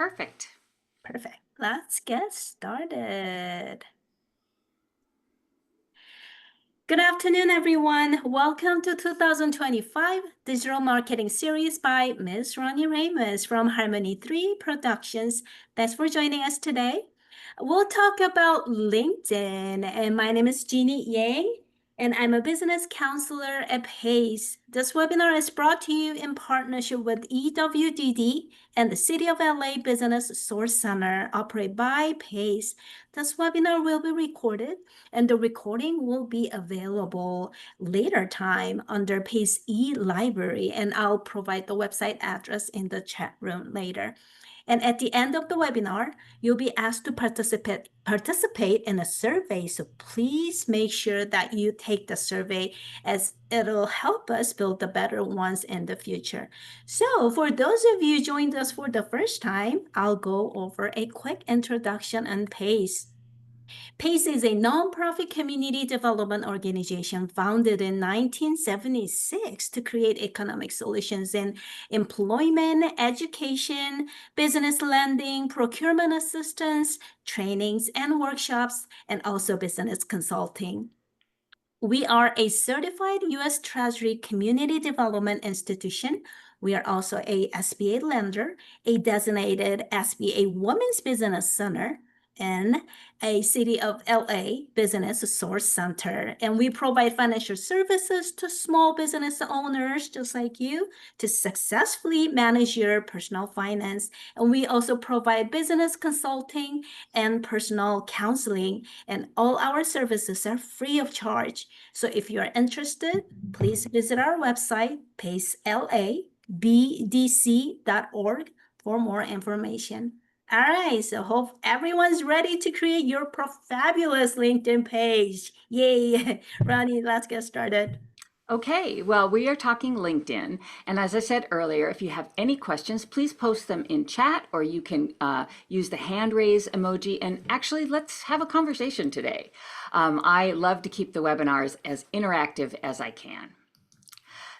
Perfect. Perfect. Let's get started. Good afternoon, everyone. Welcome to 2025 Digital Marketing Series by Ms. Ronnie Ramos from Harmony 3 Productions. Thanks for joining us today. We'll talk about LinkedIn, and my name is Jeannie Yang, and I'm a business counselor at PACE. This webinar is brought to you in partnership with EWDD and the City of LA Business Source Center, operated by PACE. This webinar will be recorded, and the recording will be available later time under PACE e-library, and I'll provide the website address in the chat room later. And at the end of the webinar, you'll be asked to participate in a survey. So please make sure that you take the survey, as it'll help us build the better ones in the future. So for those of you joined us for the first time, I'll go over a quick introduction on PACE. PACE is a nonprofit community development organization founded in 1976 to create economic solutions in employment, education, business lending, procurement assistance, trainings and workshops, and also business consulting. We are a certified U.S. Treasury Community Development Institution. We are also a SBA lender, a designated SBA Women's Business Center, and a City of LA Business Source Center. And we provide financial services to small business owners just like you to successfully manage your personal finance. And we also provide business consulting and personal counseling, and all our services are free of charge. So if you're interested, please visit our website, pacelabdc.org, for more information. All right, so hope everyone's ready to create your fabulous LinkedIn page. Yay. Ronnie, let's get started. Okay, well, we are talking LinkedIn. And as I said earlier, if you have any questions, please post them in chat, or you can use the hand raise emoji. And actually, let's have a conversation today. I love to keep the webinars as interactive as I can.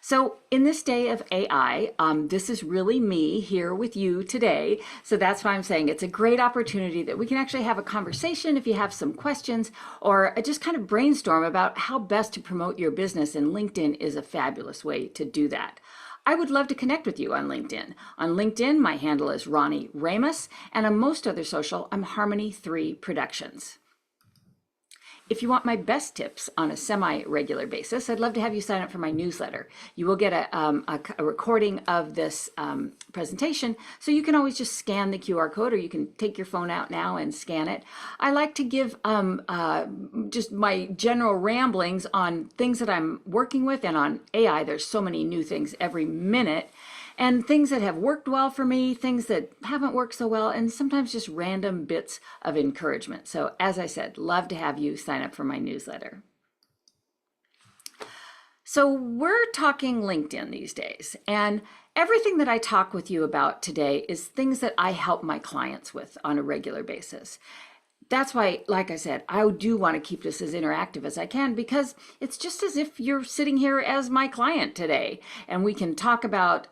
So in this day of AI, this is really me here with you today. So that's why I'm saying it's a great opportunity that we can actually have a conversation if you have some questions, or just kind of brainstorm about how best to promote your business. And LinkedIn is a fabulous way to do that. I would love to connect with you on LinkedIn. On LinkedIn, my handle is Ronnie Ramos, and on most other social, I'm Harmony 3 Productions. If you want my best tips on a semi-regular basis, I'd love to have you sign up for my newsletter. You will get a recording of this presentation, so you can always just scan the QR code, or you can take your phone out now and scan it. I like to give just my general ramblings on things that I'm working with, and on AI, there's so many new things every minute. And things that have worked well for me, things that haven't worked so well, and sometimes just random bits of encouragement. So as I said, love to have you sign up for my newsletter. So we're talking LinkedIn these days, and everything that I talk with you about today is things that I help my clients with on a regular basis. That's why, like I said, I do want to keep this as interactive as I can, because it's just as if you're sitting here as my client today, and we can talk about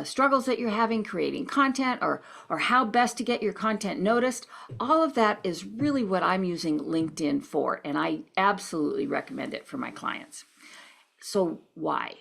struggles that you're having creating content, or how best to get your content noticed. All of that is really what I'm using LinkedIn for, and I absolutely recommend it for my clients. So why?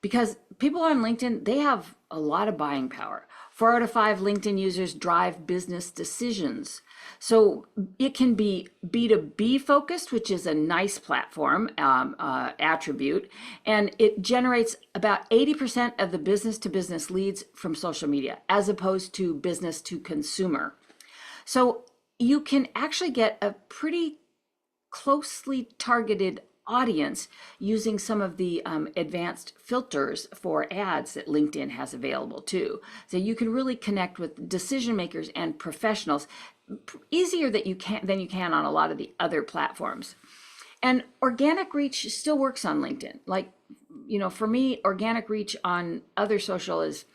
Because people on LinkedIn, they have a lot of buying power. 4 out of 5 LinkedIn users drive business decisions. So it can be B2B focused, which is a nice platform attribute, and it generates about 80% of the business to business leads from social media, as opposed to business to consumer. So you can actually get a pretty closely targeted audience using some of the advanced filters for ads that LinkedIn has available too. So you can really connect with decision makers and professionals easier than you can on a lot of the other platforms. And organic reach still works on LinkedIn. Like, you know, for me, organic reach on other social is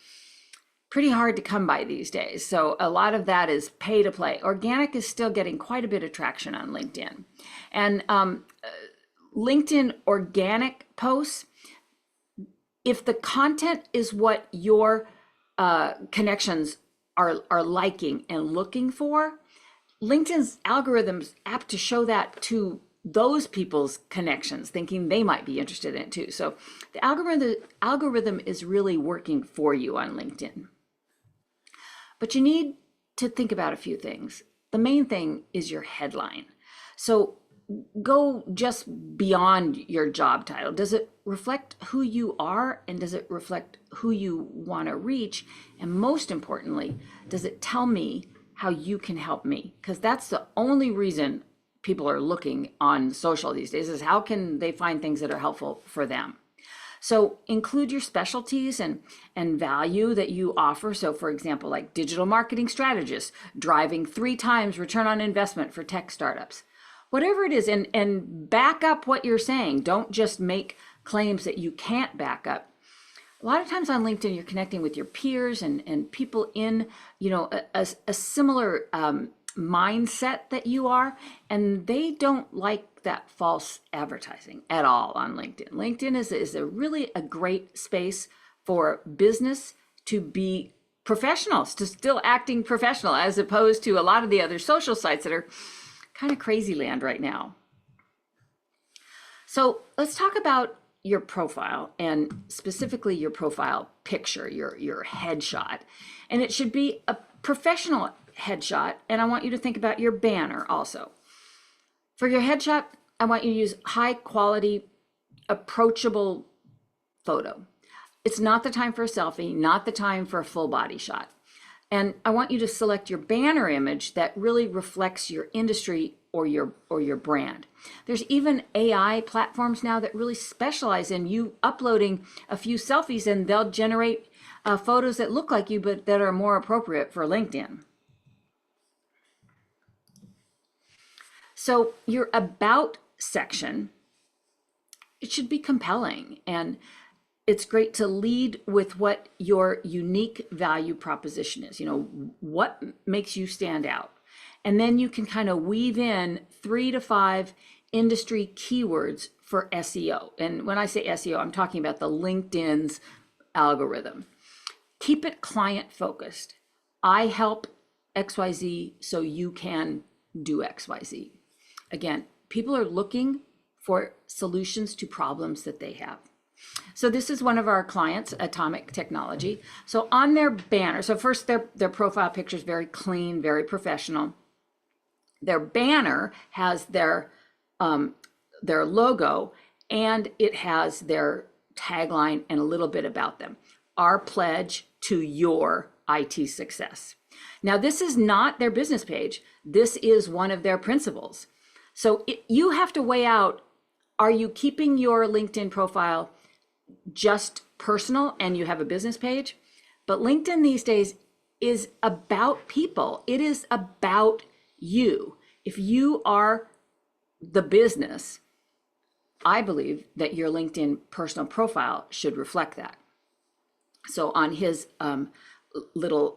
pretty hard to come by these days. So a lot of that is pay to play. Organic is still getting quite a bit of traction on LinkedIn. And LinkedIn organic posts, if the content is what your connections are liking and looking for, LinkedIn's algorithm's apt to show that to those people's connections, thinking they might be interested in it too. So the algorithm is really working for you on LinkedIn. But you need to think about a few things. The main thing is your headline. So go just beyond your job title. Does it reflect who you are, and does it reflect who you want to reach? And most importantly, does it tell me how you can help me? Because that's the only reason people are looking on social these days, is how can they find things that are helpful for them. So include your specialties and value that you offer. So for example, like digital marketing strategist, driving 3 times return on investment for tech startups. Whatever it is, and back up what you're saying. Don't just make claims that you can't back up. A lot of times on LinkedIn, you're connecting with your peers and people in, a similar mindset that you are, and they don't like that false advertising at all on LinkedIn. LinkedIn is a really a great space for business to be professionals, to still acting professional, as opposed to a lot of the other social sites that are kind of crazy land right now. So let's talk about your profile, and specifically your profile picture, your headshot. And it should be a professional headshot, and I want you to think about your banner also. For your headshot, I want you to use high quality, approachable photo. It's not the time for a selfie, not the time for a full body shot. And I want you to select your banner image that really reflects your industry or your brand. There's even AI platforms now that really specialize in you uploading a few selfies, and they'll generate photos that look like you, but that are more appropriate for LinkedIn. So your about section, it should be compelling, and it's great to lead with what your unique value proposition is. What makes you stand out? And then you can kind of weave in 3 to 5 industry keywords for SEO. And when I say SEO, I'm talking about the LinkedIn's algorithm. Keep it client focused. I help XYZ so you can do XYZ. Again, people are looking for solutions to problems that they have. So this is one of our clients, Atomic Technology. So on their banner, so first their profile picture is very clean, very professional. Their banner has their logo, and it has their tagline and a little bit about them. Our pledge to your IT success. Now, this is not their business page. This is one of their principles. So you have to weigh out, are you keeping your LinkedIn profile just personal and you have a business page? But LinkedIn these days is about people. It is about you. If you are the business, I believe that your LinkedIn personal profile should reflect that. So on his little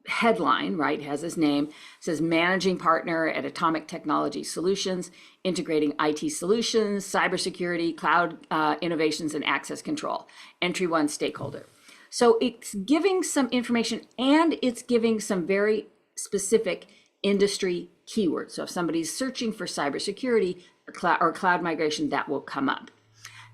headline, right, has his name, says managing partner at Atomic Technology Solutions, integrating IT solutions, cybersecurity, cloud innovations, and access control, entry one stakeholder. So it's giving some information, and it's giving some very specific industry keywords. So if somebody's searching for cybersecurity or cloud migration, that will come up.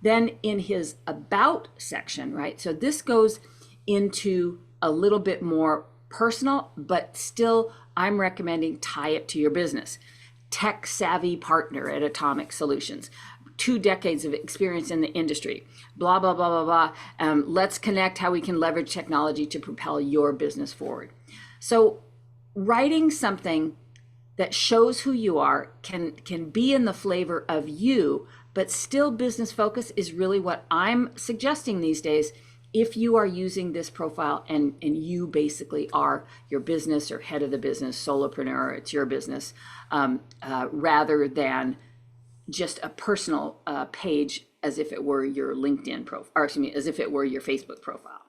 Then in his about section, right, so this goes into a little bit more personal, but still I'm recommending tie it to your business. Tech savvy partner at Atomic Solutions, 2 decades of experience in the industry, blah, blah, blah, blah, blah. Let's connect how we can leverage technology to propel your business forward. So writing something that shows who you are can be in the flavor of you, but still business focus is really what I'm suggesting these days. If you are using this profile and you basically are your business or head of the business, solopreneur, it's your business, rather than just a personal page as if it were your LinkedIn profile, or excuse me, as if it were your Facebook profile.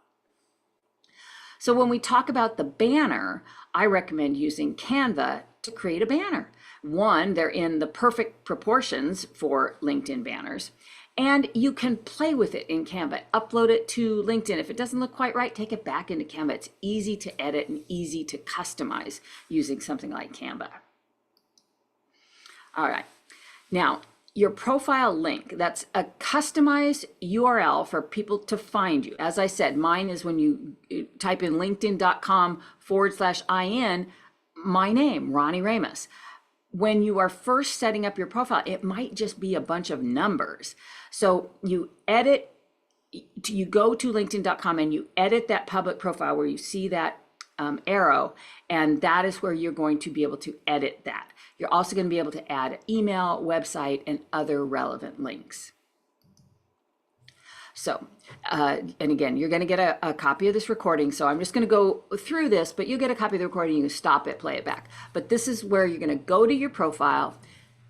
So when we talk about the banner, I recommend using Canva to create a banner. One, they're in the perfect proportions for LinkedIn banners. And you can play with it in Canva, upload it to LinkedIn. If it doesn't look quite right, take it back into Canva. It's easy to edit and easy to customize using something like Canva. All right, now your profile link, that's a customized URL for people to find you. As I said, mine is when you type in linkedin.com/IN, my name, Ronnie Ramos. When you are first setting up your profile, it might just be a bunch of numbers. So you go to linkedin.com and you edit that public profile where you see that arrow, and that is where you're going to be able to edit that. You're also going to be able to add email, website, and other relevant links. So, and again, you're going to get a copy of this recording. So I'm just going to go through this, but you get a copy of the recording, you can stop it, play it back. But this is where you're going to go to your profile,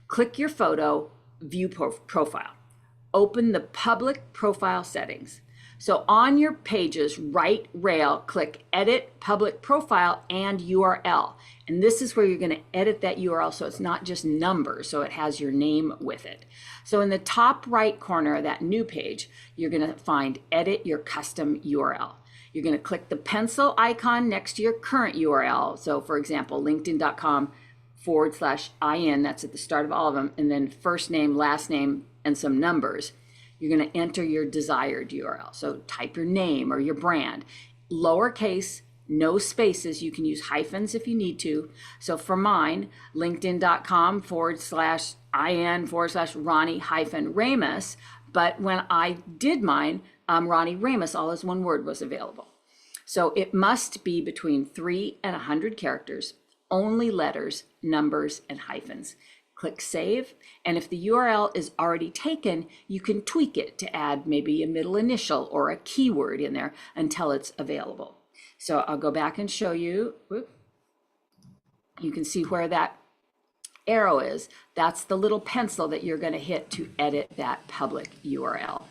click your photo, view profile, open the public profile settings. So on your pages, right rail, click edit public profile and URL. And this is where you're going to edit that URL so it's not just numbers, so it has your name with it. So in the top right corner of that new page, you're going to find edit your custom URL. You're going to click the pencil icon next to your current URL. So for example, linkedin.com/IN, that's at the start of all of them, and then first name, last name, and some numbers. You're going to enter your desired URL. So type your name or your brand, lowercase, no spaces. You can use hyphens if you need to. So for mine, linkedin.com/IN/Ronnie-Ramos. But when I did mine, Ronnie Ramos, all as one word, was available. So it must be between 3 and 100 characters, only letters, numbers, and hyphens. Click save, and if the URL is already taken, you can tweak it to add maybe a middle initial or a keyword in there until it's available. So I'll go back and show you. You can see where that arrow is. That's the little pencil that you're going to hit to edit that public URL.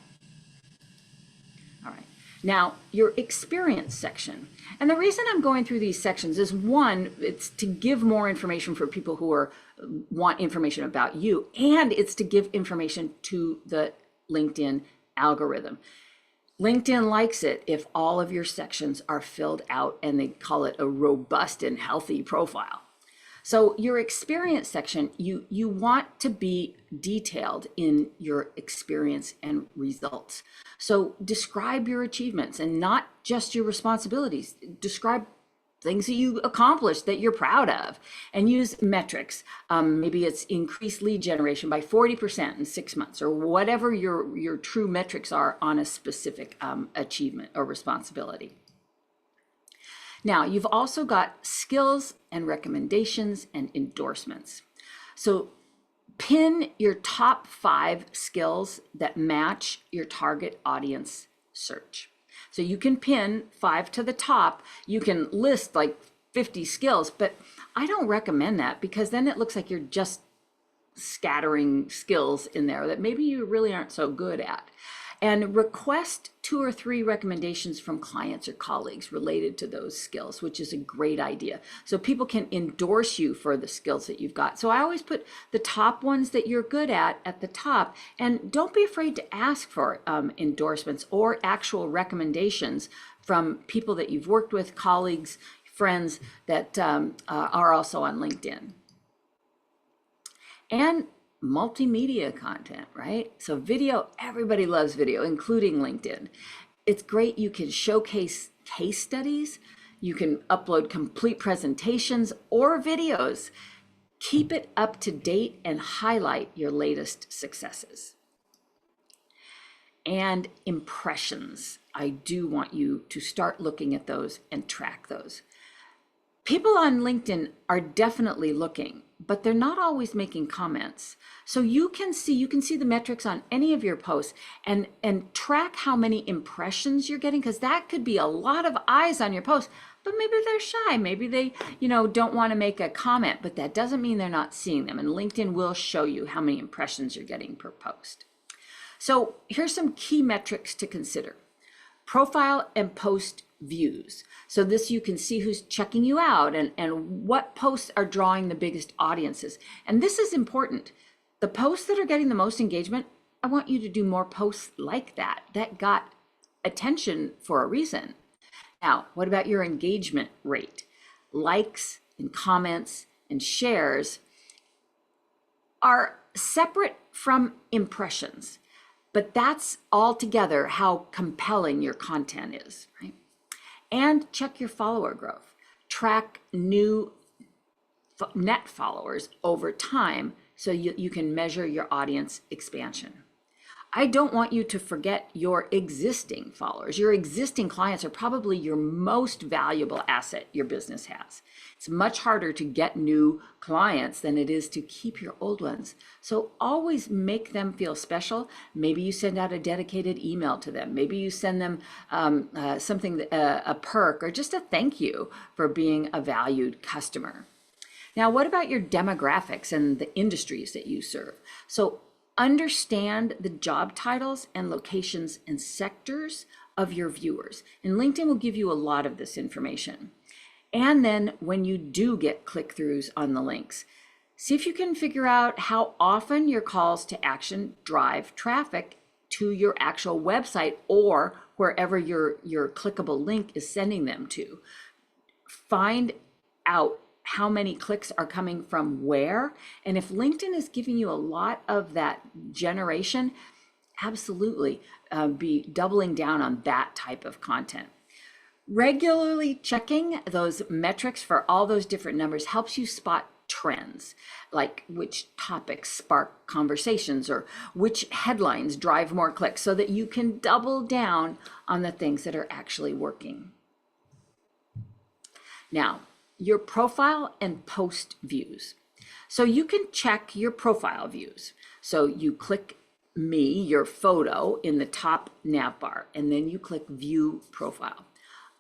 All right. Now, your experience section. And the reason I'm going through these sections is, one, it's to give more information for people who want information about you, and it's to give information to the LinkedIn algorithm. LinkedIn likes it if all of your sections are filled out, and they call it a robust and healthy profile. So your experience section, you want to be detailed in your experience and results. So describe your achievements and not just your responsibilities. Describe things that you accomplished that you're proud of, and use metrics. Maybe it's increased lead generation by 40% in 6 months, or whatever your true metrics are on a specific achievement or responsibility. Now, you've also got skills and recommendations and endorsements. So pin your top 5 skills that match your target audience search. So you can pin 5 to the top. You can list like 50 skills, but I don't recommend that, because then it looks like you're just scattering skills in there that maybe you really aren't so good at. And request 2 or 3 recommendations from clients or colleagues related to those skills, which is a great idea. So people can endorse you for the skills that you've got. So I always put the top ones that you're good at the top. And don't be afraid to ask for endorsements or actual recommendations from people that you've worked with, colleagues, friends that are also on LinkedIn. And multimedia content, right? So video, everybody loves video, including LinkedIn. It's great. You can showcase case studies. You can upload complete presentations or videos. Keep it up to date and highlight your latest successes. And impressions. I do want you to start looking at those and track those. People on LinkedIn are definitely looking, but they're not always making comments. So you can see the metrics on any of your posts and track how many impressions you're getting, because that could be a lot of eyes on your post, but maybe they're shy. Maybe they, don't want to make a comment, but that doesn't mean they're not seeing them. And LinkedIn will show you how many impressions you're getting per post. So here's some key metrics to consider. Profile and post views. So this, you can see who's checking you out and what posts are drawing the biggest audiences. And this is important. The posts that are getting the most engagement I want you to do more posts like that. That got attention for a reason. Now, what about your engagement rate? Likes and comments and shares are separate from impressions, but that's altogether how compelling your content is, right? And check your follower growth. Track new net followers over time so you can measure your audience expansion. I don't want you to forget your existing followers. Your existing clients are probably your most valuable asset your business has. It's much harder to get new clients than it is to keep your old ones. So always make them feel special. Maybe you send out a dedicated email to them. Maybe you send them something, a perk, or just a thank you for being a valued customer. Now, what about your demographics and the industries that you serve? So understand the job titles and locations and sectors of your viewers. And LinkedIn will give you a lot of this information. And then when you do get click-throughs on the links, see if you can figure out how often your calls to action drive traffic to your actual website or wherever your clickable link is sending them to. Find out how many clicks are coming from where. And if LinkedIn is giving you a lot of that generation, absolutely be doubling down on that type of content. Regularly checking those metrics for all those different numbers helps you spot trends, like which topics spark conversations or which headlines drive more clicks, so that you can double down on the things that are actually working. Now, your profile and post views. So you can check your profile views. So you click me, your photo, in the top nav bar, and then you click view profile.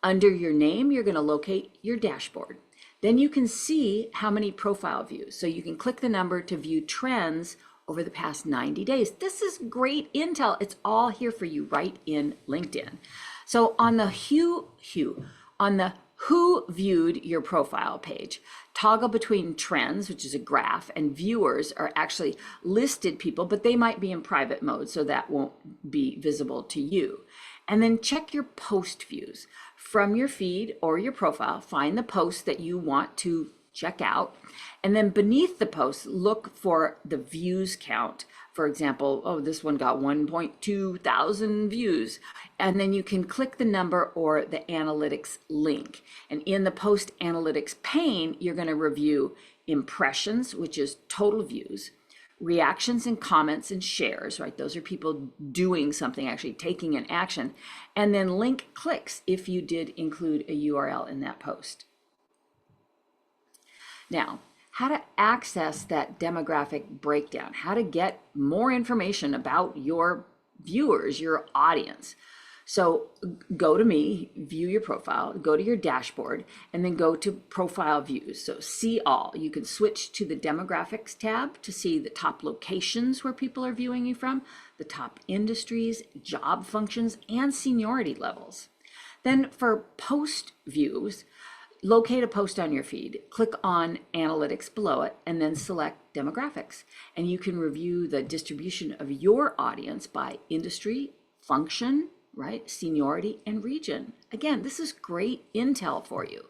Under your name, you're going to locate your dashboard. Then you can see how many profile views. So you can click the number to view trends over the past 90 days. This is great intel. It's all here for you right in LinkedIn. So on the who viewed your profile page, toggle between trends, which is a graph, and viewers are actually listed people, but they might be in private mode, so that won't be visible to you. And then check your post views. From your feed or your profile, find the post that you want to check out. And then beneath the post, look for the views count. For example, oh, this one got 1.2 thousand views. And then you can click the number or the analytics link. And in the post analytics pane, you're going to review impressions, which is total views, reactions and comments and shares, right? Those are people doing something, actually taking an action. And then link clicks if you did include a URL in that post. Now, how to access that demographic breakdown, how to get more information about your viewers, your audience. So go to me, view your profile, go to your dashboard, and then go to profile views. So see all. You can switch to the demographics tab to see the top locations where people are viewing you from, the top industries, job functions, and seniority levels. Then for post views, locate a post on your feed, click on analytics below it, and then select demographics. And you can review the distribution of your audience by industry, function, right? Seniority and region. Again, this is great intel for you.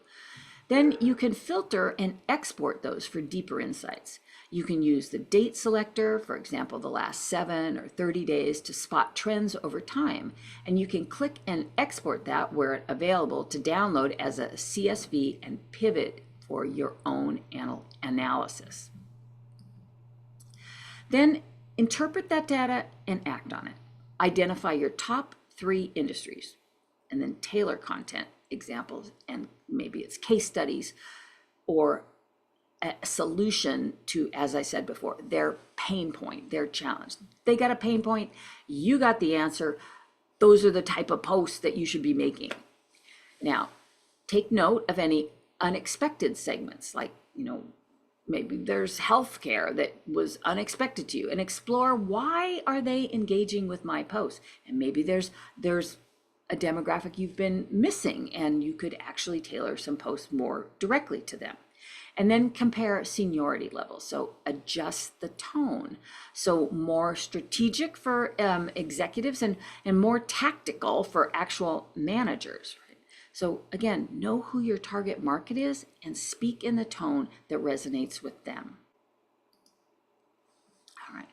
Then you can filter and export those for deeper insights. You can use the date selector, for example, the last 7 or 30 days, to spot trends over time. And you can click and export that where it's available to download as a CSV and pivot for your own analysis. Then interpret that data and act on it. Identify your top 3 industries, and then tailor content examples, and maybe it's case studies or a solution to, as I said before, their pain point, their challenge. They got a pain point, you got the answer. Those are the type of posts that you should be making. Now, take note of any unexpected segments, like, maybe there's healthcare that was unexpected to you, and explore why are they engaging with my posts. And maybe there's a demographic you've been missing, and you could actually tailor some posts more directly to them. And then compare seniority levels. So adjust the tone. So more strategic for executives and more tactical for actual managers. Right? So again, know who your target market is and speak in the tone that resonates with them. All right.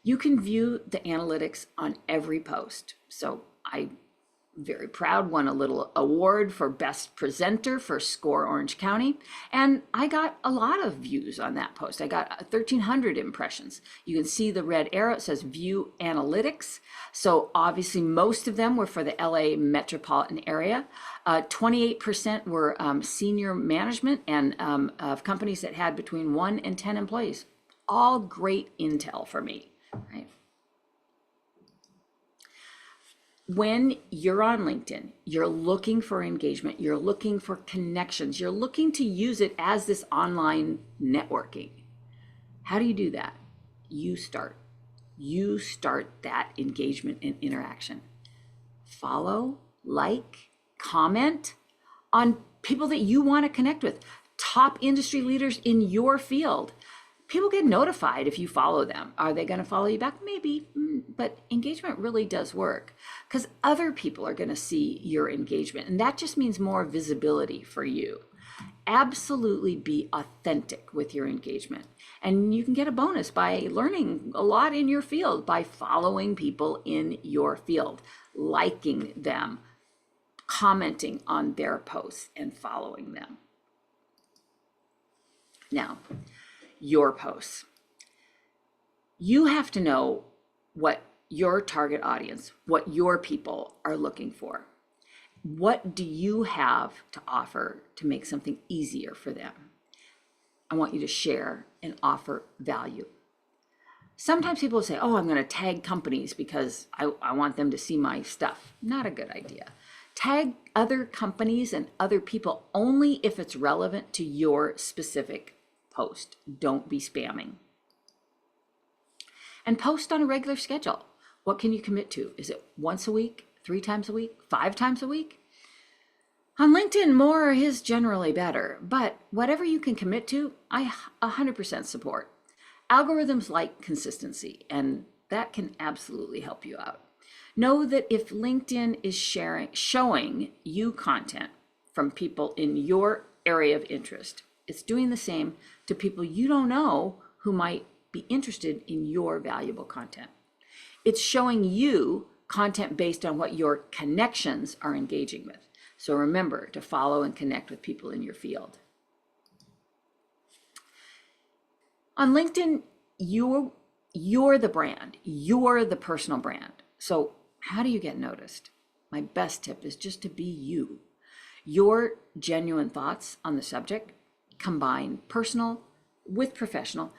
You can view the analytics on every post. So I very proud, won a little award for best presenter for SCORE Orange County. And I got a lot of views on that post. I got 1,300 impressions. You can see the red arrow, it says view analytics. So obviously most of them were for the LA metropolitan area. 28% were senior management and of companies that had between 1 and 10 employees. All great intel for me, right? When you're on LinkedIn, you're looking for engagement, you're looking for connections, you're looking to use it as this online networking. How do you do that? You start that engagement and interaction. Follow, like, comment on people that you want to connect with, top industry leaders in your field. People get notified if you follow them. Are they going to follow you back? Maybe, but engagement really does work because other people are going to see your engagement, and that just means more visibility for you. Absolutely be authentic with your engagement, and you can get a bonus by learning a lot in your field by following people in your field, liking them, commenting on their posts, and following them. Now, your posts. You have to know what your target audience, what your people are looking for. What do you have to offer to make something easier for them? I want you to share and offer value. Sometimes people say, oh, I'm going to tag companies because I want them to see my stuff. Not a good idea. Tag other companies and other people only if it's relevant to your specific post. Don't be spamming. And post on a regular schedule. What can you commit to? Is it once a week, 3 times a week, 5 times a week? On LinkedIn, more is generally better, but whatever you can commit to, I 100% support. Algorithms like consistency, and that can absolutely help you out. Know that if LinkedIn is showing you content from people in your area of interest, it's doing the same to people you don't know who might be interested in your valuable content. It's showing you content based on what your connections are engaging with. So remember to follow and connect with people in your field. On LinkedIn, you're the brand. You're the personal brand. So how do you get noticed? My best tip is just to be you. Your genuine thoughts on the subject. Combine personal with professional.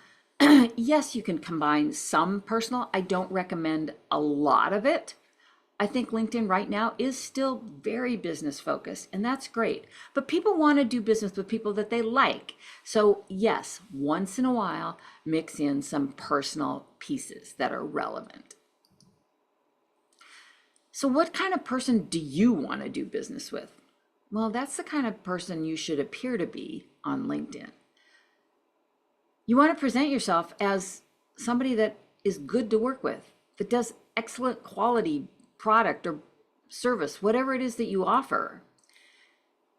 Yes, you can combine some personal. I don't recommend a lot of it. I think LinkedIn right now is still very business focused, and that's great. But people want to do business with people that they like. So yes, once in a while, mix in some personal pieces that are relevant. So what kind of person do you want to do business with? Well, that's the kind of person you should appear to be on LinkedIn. You want to present yourself as somebody that is good to work with, that does excellent quality product or service, whatever it is that you offer.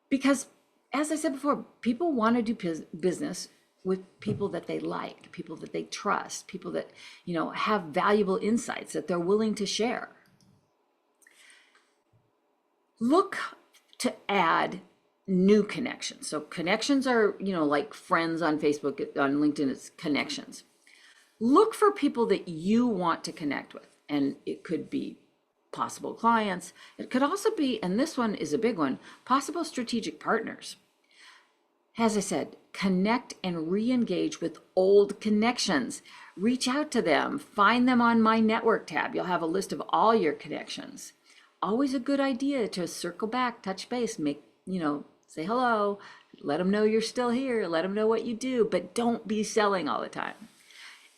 Because as I said before, people want to do business with people that they like, people that they trust, people that, have valuable insights that they're willing to share. Look to add new connections. So connections are, like friends on Facebook, on LinkedIn, it's connections. Look for people that you want to connect with. And it could be possible clients. It could also be, and this one is a big one, possible strategic partners. As I said, connect and re-engage with old connections. Reach out to them. Find them on My Network tab. You'll have a list of all your connections. Always a good idea to circle back, touch base, say hello, let them know you're still here, let them know what you do, but don't be selling all the time.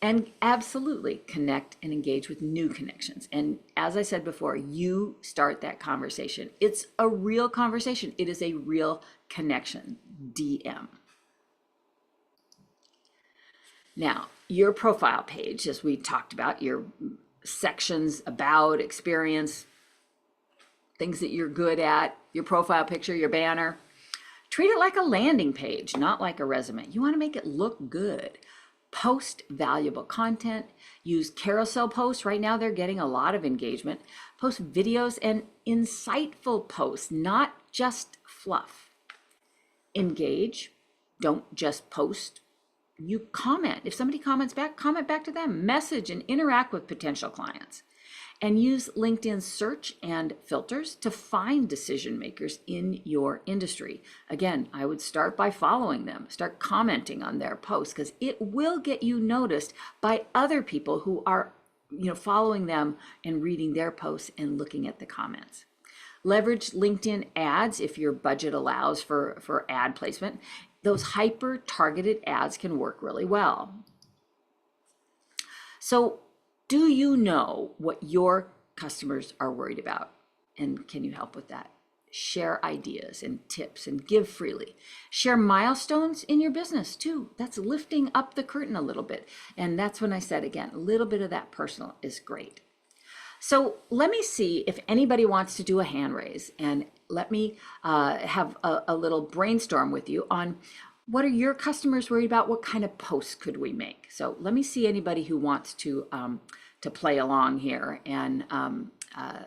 And absolutely connect and engage with new connections. And as I said before, you start that conversation. It's a real conversation. It is a real connection. DM. Now, your profile page, as we talked about, your sections about, experience, things that you're good at, your profile picture, your banner. Treat it like a landing page, not like a resume. You want to make it look good. Post valuable content. Use carousel posts. Right now, they're getting a lot of engagement. Post videos and insightful posts, not just fluff. Engage. Don't just post. You comment. If somebody comments back, comment back to them. Message and interact with potential clients. And use LinkedIn search and filters to find decision makers in your industry. Again, I would start by following them, start commenting on their posts, because it will get you noticed by other people who are, following them and reading their posts and looking at the comments. Leverage LinkedIn ads if your budget allows for ad placement. Those hyper targeted ads can work really well. So, do you know what your customers are worried about? And can you help with that? Share ideas and tips and give freely. Share milestones in your business too. That's lifting up the curtain a little bit. And that's when I said again, a little bit of that personal is great. So let me see if anybody wants to do a hand raise, and let me have a little brainstorm with you on what are your customers worried about? What kind of posts could we make? So let me see anybody who wants to play along here and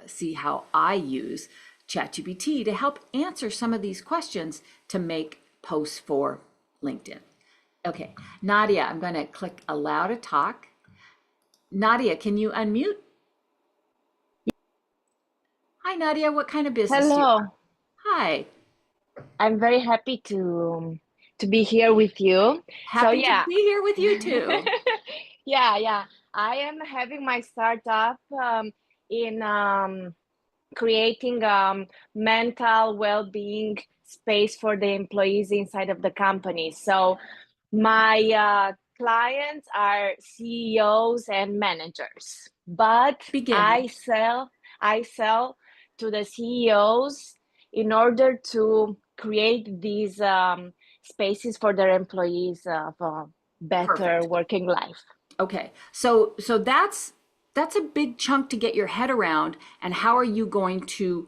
see how I use ChatGPT to help answer some of these questions to make posts for LinkedIn. Okay, Nadia, I'm going to click allow to talk. Nadia, can you unmute? Hi, Nadia. What kind of business do you Hello. have? Hi. I'm very happy to be here with you. Happy to be here with you too. Yeah. I am having my startup in creating mental well-being space for the employees inside of the company. So my clients are CEOs and managers, but I sell to the CEOs in order to create these spaces for their employees of a better Perfect. working life. Okay, so that's a big chunk to get your head around. And how are you going to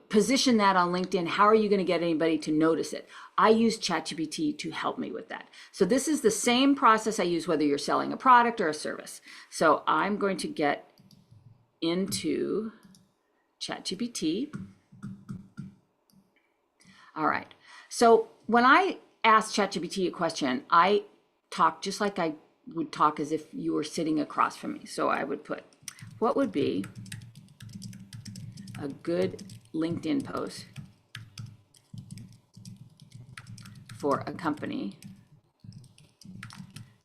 position that on LinkedIn? How are you going to get anybody to notice it? I use ChatGPT to help me with that. So this is the same process I use whether you're selling a product or a service. So I'm going to get into ChatGPT. All right. So when I ask ChatGPT a question, I talk just like I would talk as if you were sitting across from me. So I would put, what would be a good LinkedIn post for a company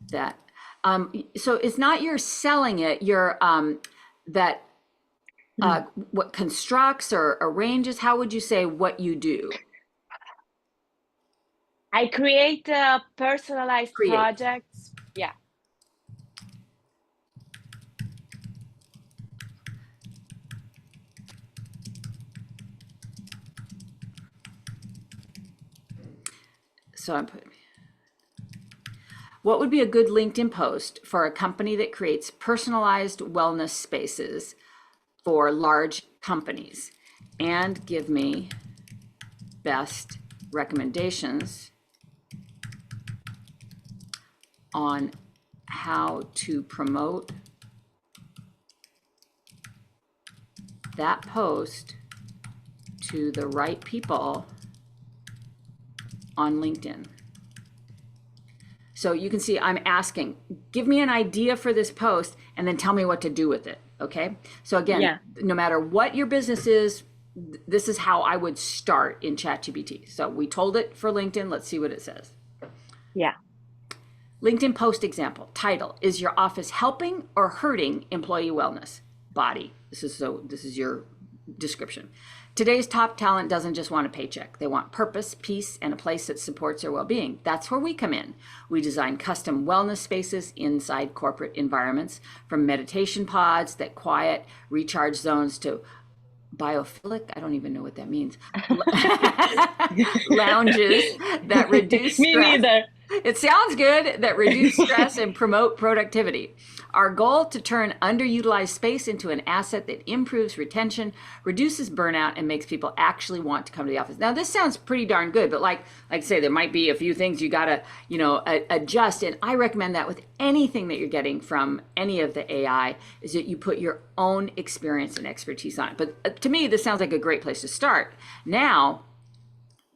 that, so it's not you're selling it, you're what constructs or arranges. How would you say what you do? I create personalized projects. Yeah. So I'm putting, what would be a good LinkedIn post for a company that creates personalized wellness spaces for large companies? And give me best recommendations on how to promote that post to the right people on LinkedIn. So you can see I'm asking, give me an idea for this post and then tell me what to do with it. Okay. So again, no matter what your business is, this is how I would start in ChatGPT. So we told it for LinkedIn. Let's see what it says. Yeah. LinkedIn post example, title, is your office helping or hurting employee wellness? Body, this is your description. Today's top talent doesn't just want a paycheck. They want purpose, peace, and a place that supports their well-being. That's where we come in. We design custom wellness spaces inside corporate environments, from meditation pods that quiet, recharge zones to biophilic, I don't even know what that means. Lounges that reduce stress. Me neither. It sounds good that reduce stress and promote productivity. Our goal to turn underutilized space into an asset that improves retention, reduces burnout, and makes people actually want to come to the office. Now, this sounds pretty darn good, but like I say, there might be a few things you gotta, adjust. And I recommend that with anything that you're getting from any of the AI, is that you put your own experience and expertise on it. But to me, this sounds like a great place to start. Now,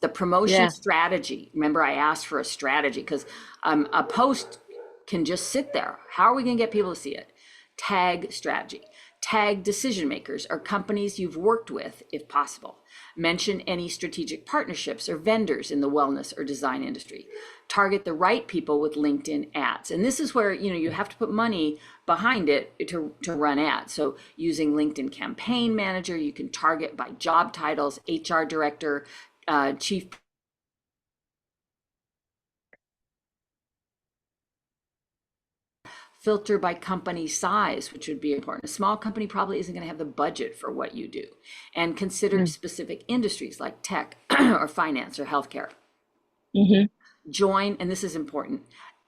the promotion Yeah. strategy. Remember, I asked for a strategy because a post can just sit there. How are we going to get people to see it? Tag strategy. Tag decision makers or companies you've worked with, if possible. Mention any strategic partnerships or vendors in the wellness or design industry. Target the right people with LinkedIn ads. And this is where you have to put money behind it to run ads. So using LinkedIn Campaign Manager, you can target by job titles, HR director, chief filter by company size, which would be important. A small company probably isn't going to have the budget for what you do. And consider specific industries like tech or finance or healthcare. Mm-hmm. Join, and this is important,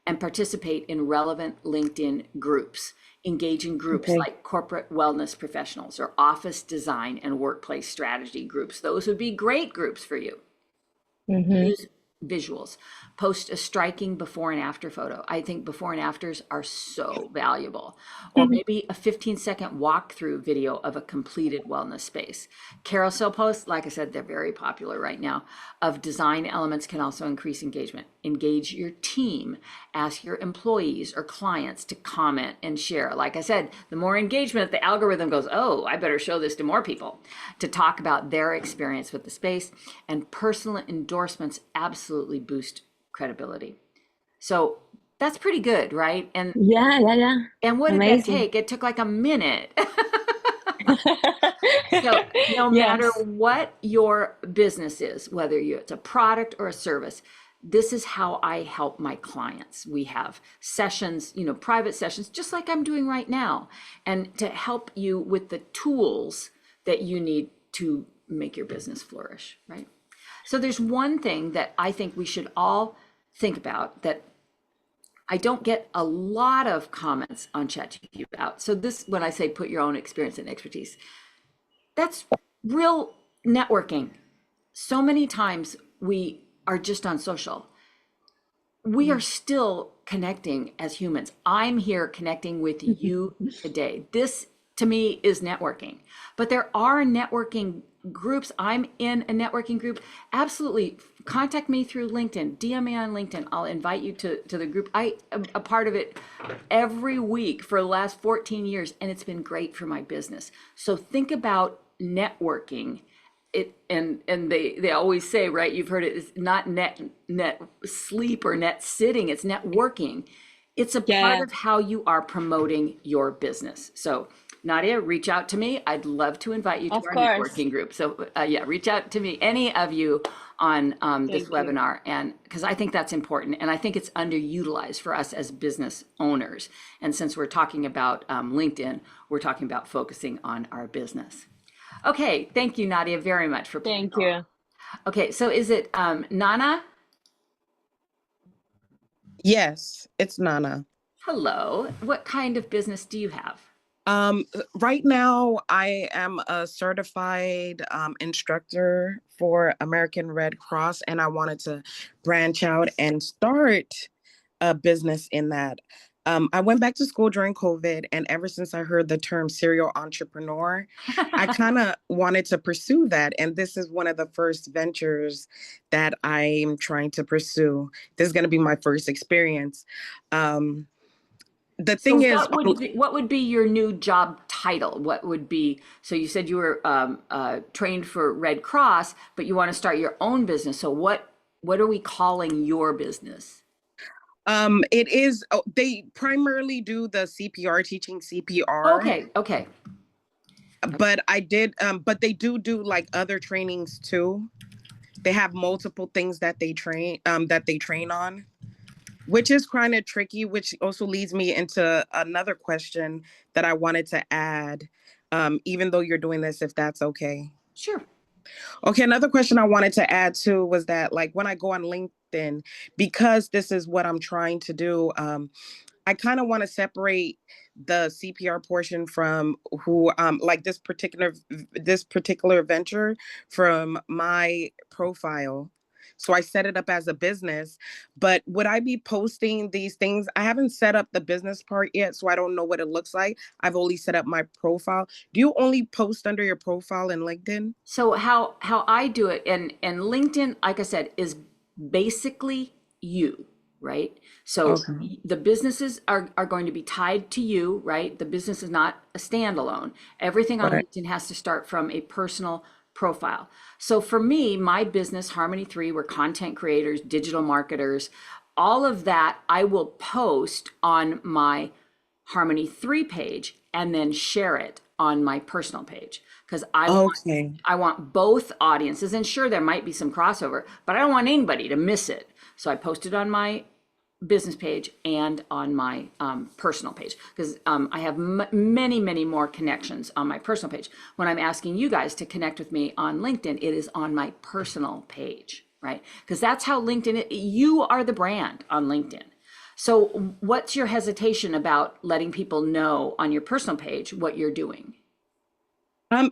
and participate in relevant LinkedIn groups. Engage in groups Okay. like corporate wellness professionals or office design and workplace strategy groups. Those would be great groups for you. Mm-hmm. Use visuals. Post a striking before and after photo. I think before and afters are so valuable. Or maybe a 15-second walkthrough video of a completed wellness space. Carousel posts, like I said, they're very popular right now, of design elements can also increase engagement. Engage your team. Ask your employees or clients to comment and share. Like I said, the more engagement, the algorithm goes, oh, I better show this to more people, to talk about their experience with the space. And personal endorsements absolutely boost credibility. So that's pretty good, right? And what did that Amazing. take? It took like a minute. So no matter Yes. what your business is, whether it's a product or a service, this is how I help my clients. We have sessions, private sessions, just like I'm doing right now, and to help you with the tools that you need to make your business flourish, right? So there's one thing that I think we should all think about that I don't get a lot of comments on ChatGPT about. So this, when I say put your own experience and expertise, that's real networking. So many times we are just on social. We are still connecting as humans. I'm here connecting with you today. This to me is networking. But there are networking groups. I'm in a networking group. Absolutely. Contact me through LinkedIn. DM me on LinkedIn. I'll invite you to the group. I am a part of it every week for the last 14 years, and it's been great for my business. So think about networking. It and they always say, right, you've heard it, is not net sleep or net sitting, it's networking. It's a part Yeah. of how you are promoting your business. So Nadia, reach out to me. I'd love to invite you to Of our course. networking group. So yeah, reach out to me, any of you, on this Thank you. webinar, and because I think that's important, and I think it's underutilized for us as business owners. And since we're talking about LinkedIn, we're talking about focusing on our business. Okay, thank you, Nadia, very much for playing Thank along. you. Okay, so is it Nana? Yes, it's Nana. Hello. What kind of business do you have? Right now, I am a certified instructor for American Red Cross, and I wanted to branch out and start a business in that. I went back to school during COVID, and ever since I heard the term serial entrepreneur, I kind of wanted to pursue that. And this is one of the first ventures that I'm trying to pursue. This is going to be my first experience. The So thing is, what would be your new job title? What would be, so you said you were trained for Red Cross, but you want to start your own business. So what are we calling your business? it is, they primarily do the CPR, teaching CPR, Okay. but but they do like other trainings too. They have multiple things that they train on, which is kind of tricky, which also leads me into another question that I wanted to add, even though you're doing this, if that's okay. Sure. Okay, another question I wanted to add too was that, like, when I go on LinkedIn because this is what I'm trying to do. I kind of want to separate the CPR portion from who like this particular venture from my profile. So I set it up as a business, but would I be posting these things? I haven't set up the business part yet, so I don't know what it looks like. I've only set up my profile. Do you only post under your profile in LinkedIn? So how I do it, and LinkedIn, like I said, is basically you, right? So Okay. the businesses are going to be tied to you, right? The business is not a standalone. Everything on Right. LinkedIn has to start from a personal profile. So for me, my business, Harmony 3, we're content creators, digital marketers, all of that I will post on my Harmony 3 page and then share it on my personal page because Okay. I want both audiences, and sure there might be some crossover, but I don't want anybody to miss it. So I post it on my business page and on my personal page because I have many more connections on my personal page. When I'm asking you guys to connect with me on LinkedIn, it is on my personal page, right? Because that's how LinkedIn, you are the brand on LinkedIn. So what's your hesitation about letting people know on your personal page what you're doing?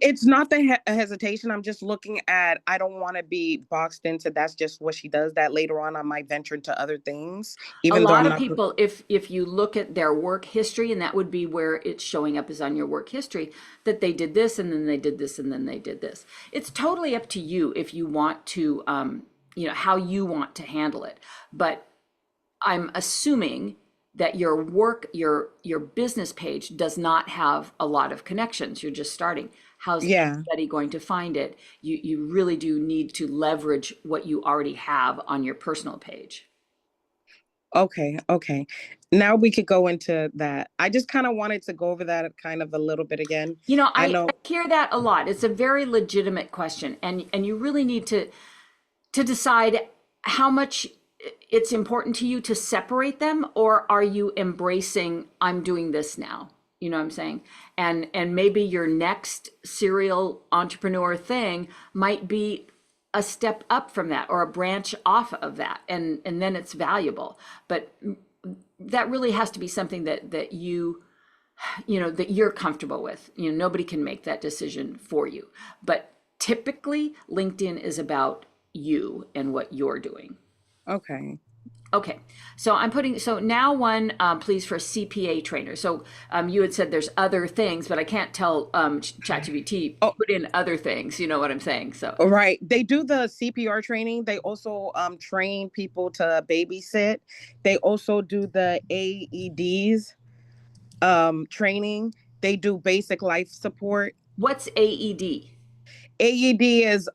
It's not the hesitation. I'm just looking at, I don't want to be boxed into that's just what she does, that later on I might venture into other things, A even though lot I'm of not. people, if you look at their work history, and that would be where it's showing up is on your work history, that they did this and then they did this and then they did this. It's totally up to you if you want to, how you want to handle it. But I'm assuming that your work, your business page does not have a lot of connections. You're just starting. How's Yeah. anybody going to find it? You really do need to leverage what you already have on your personal page. Okay. Okay. Now we could go into that. I just kind of wanted to go over that kind of a little bit again. You know, I I know. hear that a lot. It's a very legitimate question, and you really need to decide how much it's important to you to separate them, or are you embracing I'm doing this now? You know what I'm saying? And maybe your next serial entrepreneur thing might be a step up from that or a branch off of that, and then it's valuable. But that really has to be something that that you're comfortable with. Nobody can make that decision for you. But typically, LinkedIn is about you and what you're doing. Okay. Okay, so now one, please, for CPA trainer. So you had said there's other things, but I can't tell ChatGPT Oh, put in other things. You know what I'm saying? So all right. They do the CPR training. They also train people to babysit. They also do the AEDs training. They do basic life support. what's AED? AED is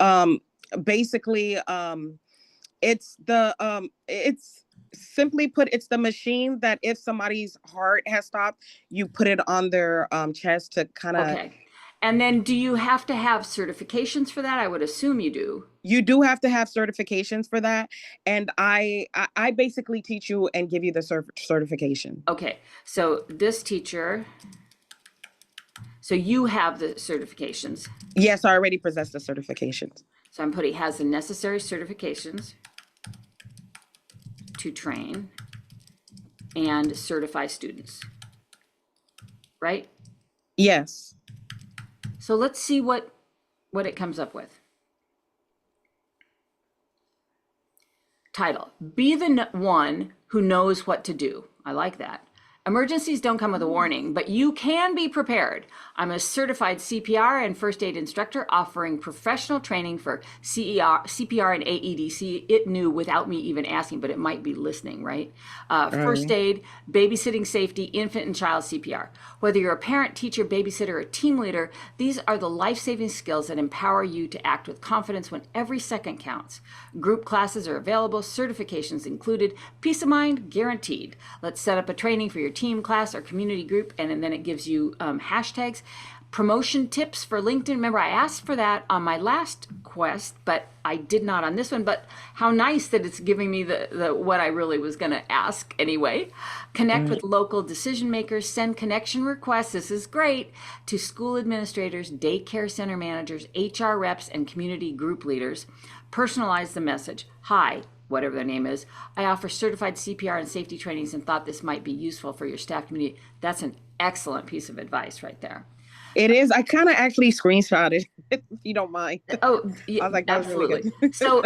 basically it's simply put, it's the machine that if somebody's heart has stopped, you put it on their chest to kind of. Okay. And then do you have to have certifications for that? I would assume you do. You do have to have certifications for that, and I basically teach you and give you the certification. Okay, so this teacher, so you have the certifications. Yes, I already possess the certifications. So I'm putting has the necessary certifications to train and certify students, right? Yes. So let's see what it comes up with. Title, be the one who knows what to do. I like that. Emergencies don't come with a warning, but you can be prepared. I'm a certified CPR and first aid instructor offering professional training for CPR and AED. It knew without me even asking, but it might be listening, right? First aid, babysitting safety, infant and child CPR. Whether you're a parent, teacher, babysitter, or team leader, these are the life-saving skills that empower you to act with confidence when every second counts. Group classes are available, certifications included, peace of mind guaranteed. Let's set up a training for your team, class, or community group, and then it gives you hashtags. Promotion tips for LinkedIn. Remember, I asked for that on my last quest, but I did not on this one. But how nice that it's giving me the what I really was going to ask anyway. Connect with local decision makers. Send connection requests. This is great to school administrators, daycare center managers, HR reps, and community group leaders. Personalize the message. Hi, whatever their name is, I offer certified CPR and safety trainings and thought this might be useful for your staff community. That's an excellent piece of advice right there. It is. I kind of actually screenshotted, if you don't mind. Oh, yeah, I was like, that was really absolutely. good. So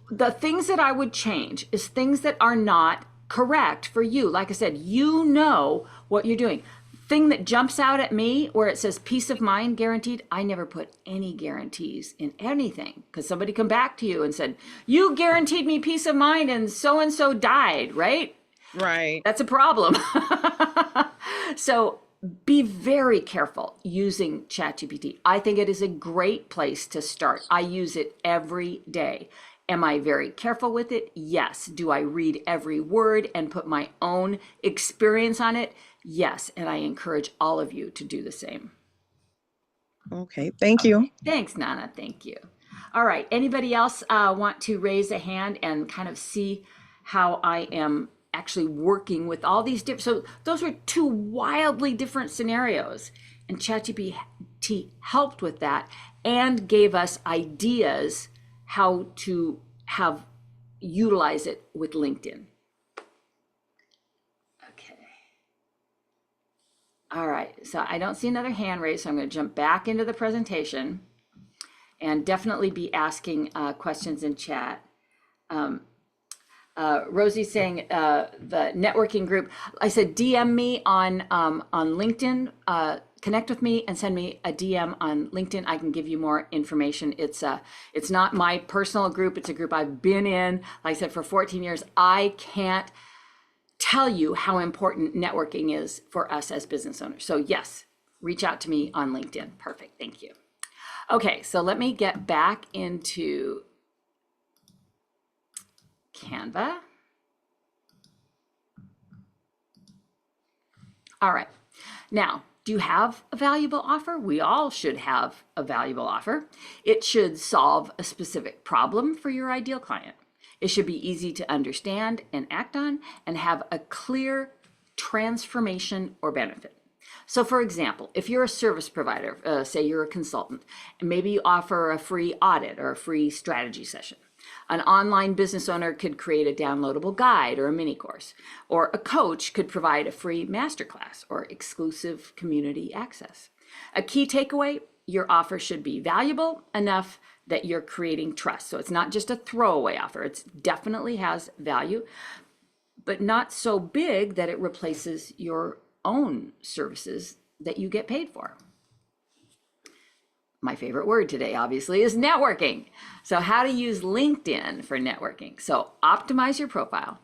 the things that I would change is things that are not correct for you. Like I said, you know what you're doing. Thing that jumps out at me where it says peace of mind guaranteed, I never put any guarantees in anything because somebody come back to you and said, you guaranteed me peace of mind and so died, right? Right. That's a problem. So be very careful using ChatGPT. I think it is a great place to start. I use it every day. Am I very careful with it? Yes. Do I read every word and put my own experience on it? Yes. And I encourage all of you to do the same. Okay. Thank you. Thanks, Nana. Thank you. All right. Anybody else want to raise a hand and kind of see how I am actually working with all these different, so those were two wildly different scenarios, and ChatGPT helped with that and gave us ideas how to utilize it with LinkedIn. Okay. All right, so I don't see another hand raised, so I'm going to jump back into the presentation and definitely be asking questions in chat. Rosie's saying the networking group. I said DM me on LinkedIn. Connect with me and send me a DM on LinkedIn. I can give you more information. It's not my personal group. It's a group I've been in, like I said, for 14 years. I can't tell you how important networking is for us as business owners. So yes, reach out to me on LinkedIn. Perfect. Thank you. Okay, so let me get back into Canva. All right. Now, do you have a valuable offer? We all should have a valuable offer. It should solve a specific problem for your ideal client. It should be easy to understand and act on and have a clear transformation or benefit. So for example, if you're a service provider, say you're a consultant, and maybe you offer a free audit or a free strategy session. An online business owner could create a downloadable guide or a mini course, or a coach could provide a free masterclass or exclusive community access. A key takeaway, your offer should be valuable enough that you're creating trust. So it's not just a throwaway offer. It definitely has value, but not so big that it replaces your own services that you get paid for. My favorite word today, obviously, is networking. So how to use LinkedIn for networking. So optimize your profile.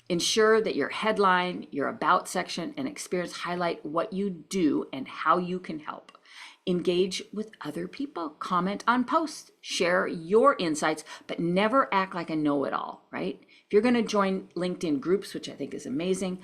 Ensure that your headline, your about section, and experience highlight what you do and how you can help. Engage with other people. Comment on posts. Share your insights, but never act like a know-it-all, right? If you're going to join LinkedIn groups, which I think is amazing,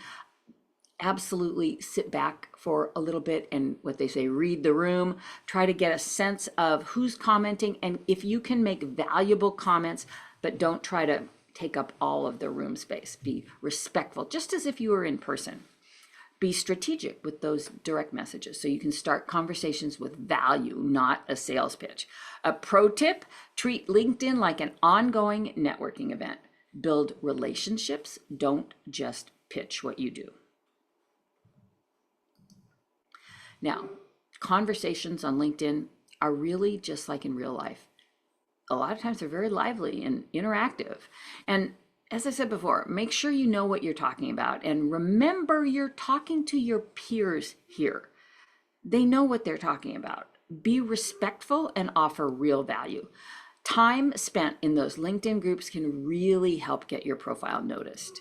absolutely sit back for a little bit and what they say, read the room, try to get a sense of who's commenting. And if you can make valuable comments, but don't try to take up all of the room space, be respectful, just as if you were in person. Be strategic with those direct messages so you can start conversations with value, not a sales pitch. A pro tip, treat LinkedIn like an ongoing networking event. Build relationships, don't just pitch what you do. Now, conversations on LinkedIn are really just like in real life. A lot of times they're very lively and interactive. And as I said before, make sure you know what you're talking about. And remember, you're talking to your peers here. They know what they're talking about. Be respectful and offer real value. Time spent in those LinkedIn groups can really help get your profile noticed.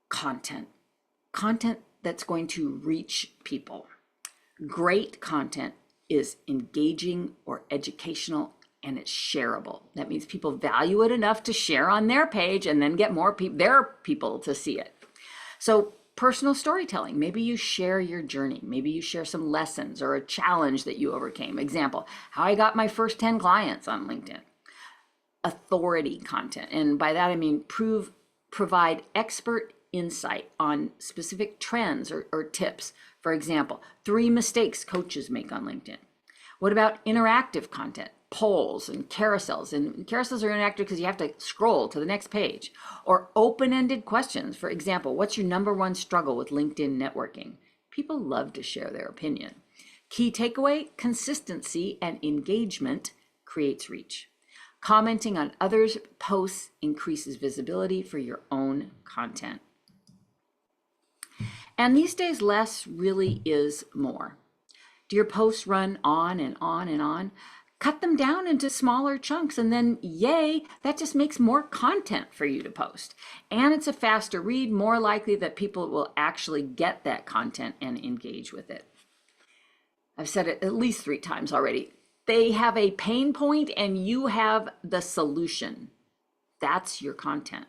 Content that's going to reach people. Great content is engaging or educational and it's shareable. That means people value it enough to share on their page and then get more their people to see it. So personal storytelling, maybe you share your journey. Maybe you share some lessons or a challenge that you overcame. Example, how I got my first 10 clients on LinkedIn. Authority content, and by that I mean provide expert insight on specific trends or tips. For example, 3 mistakes coaches make on LinkedIn. What about interactive content? polls and carousels. And carousels are interactive because you have to scroll to the next page. Or open-ended questions. For example, what's your number one struggle with LinkedIn networking? People love to share their opinion. Key takeaway, consistency and engagement creates reach. Commenting on others' posts increases visibility for your own content. And these days, less really is more. Do your posts run on and on and on? Cut them down into smaller chunks, and then yay, that just makes more content for you to post. And it's a faster read, more likely that people will actually get that content and engage with it. I've said it at least 3 times already. They have a pain point and you have the solution. That's your content.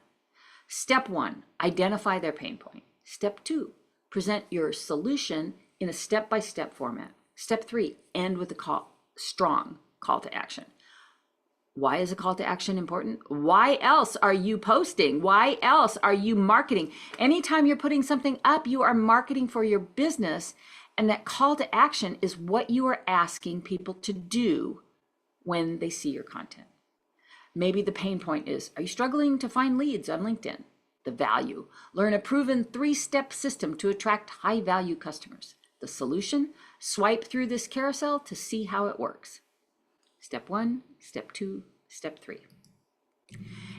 Step 1, identify their pain point. Step 2, present your solution in a step-by-step format. Step 3, end with a strong call to action. Why is a call to action important? Why else are you posting? Why else are you marketing? Anytime you're putting something up, you are marketing for your business. And that call to action is what you are asking people to do when they see your content. Maybe the pain point is, are you struggling to find leads on LinkedIn? The value, learn a proven 3-step system to attract high-value customers. The solution, swipe through this carousel to see how it works. Step 1, step 2, step 3.